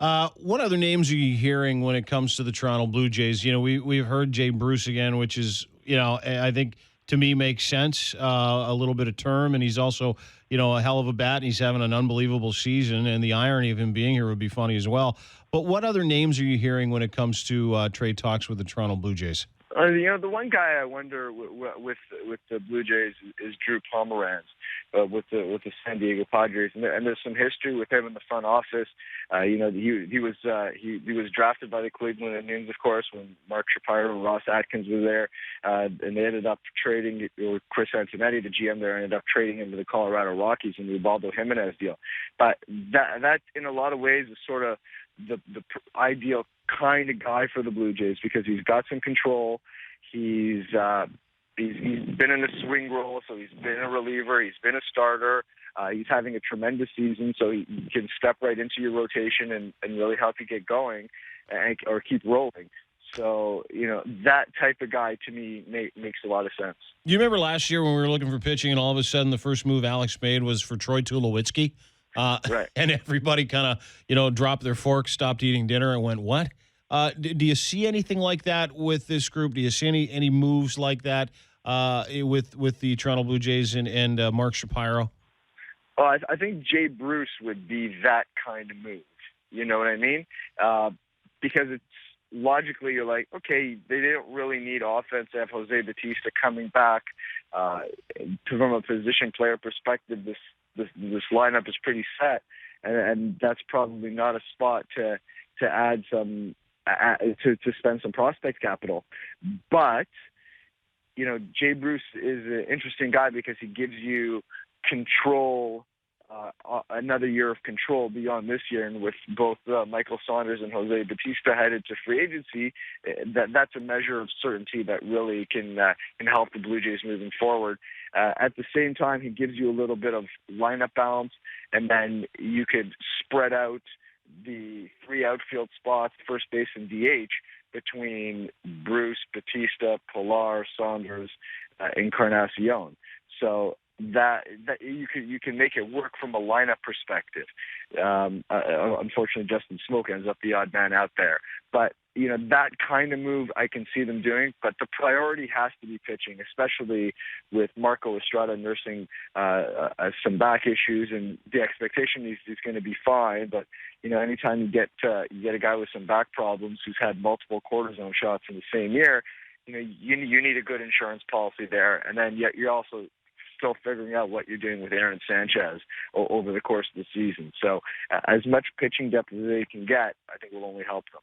What other names are you hearing when it comes to the Toronto Blue Jays? We've heard Jay Bruce again, which is I think to me makes sense. A little bit of term, and he's also a hell of a bat, and he's having an unbelievable season. And the irony of him being here would be funny as well. But what other names are you hearing when it comes to trade talks with the Toronto Blue Jays? The one guy I wonder with the Blue Jays is Drew Pomeranz with the San Diego Padres, and there's some history with him in the front office. He was drafted by the Cleveland Indians, of course, when Mark Shapiro, Ross Atkins was there, and they ended up trading or Chris Antonetti, the GM there, ended up trading him to the Colorado Rockies in the Ubaldo Jimenez deal. But that in a lot of ways is sort of the ideal kind of guy for the Blue Jays because he's got some control. He's been in a swing role, so he's been a reliever. He's been a starter. He's having a tremendous season, so he can step right into your rotation and really help you get going or keep rolling. So, that type of guy to me makes a lot of sense. You remember last year when we were looking for pitching and all of a sudden the first move Alex made was for Troy Tulowitzki? Right. And everybody kind of, dropped their fork, stopped eating dinner, and went, what? Do you see anything like that with this group? Do you see any moves like that with the Toronto Blue Jays and Mark Shapiro? Well, I think Jay Bruce would be that kind of move. You know what I mean? Because it's logically you're like, okay, they didn't really need offense. They have Jose Bautista coming back. From a position player perspective, this lineup is pretty set, and that's probably not a spot to add some to spend some prospect capital. But Jay Bruce is an interesting guy because he gives you control, another year of control beyond this year, and with both Michael Saunders and Jose Bautista headed to free agency, that's a measure of certainty that really can help the Blue Jays moving forward. At the same time, he gives you a little bit of lineup balance, and then you could spread out the three outfield spots, first base and DH, between Bruce, Bautista, Pilar, Saunders, Encarnacion. So that you can make it work from a lineup perspective. Unfortunately, Justin Smoke ends up the odd man out there. But that kind of move I can see them doing. But the priority has to be pitching, especially with Marco Estrada nursing some back issues, and the expectation is he's going to be fine. But anytime you get a guy with some back problems who's had multiple cortisone shots in the same year, you need a good insurance policy there, and then yet you're also still figuring out what you're doing with Aaron Sanchez over the course of the season. So as much pitching depth as they can get, I think will only help them.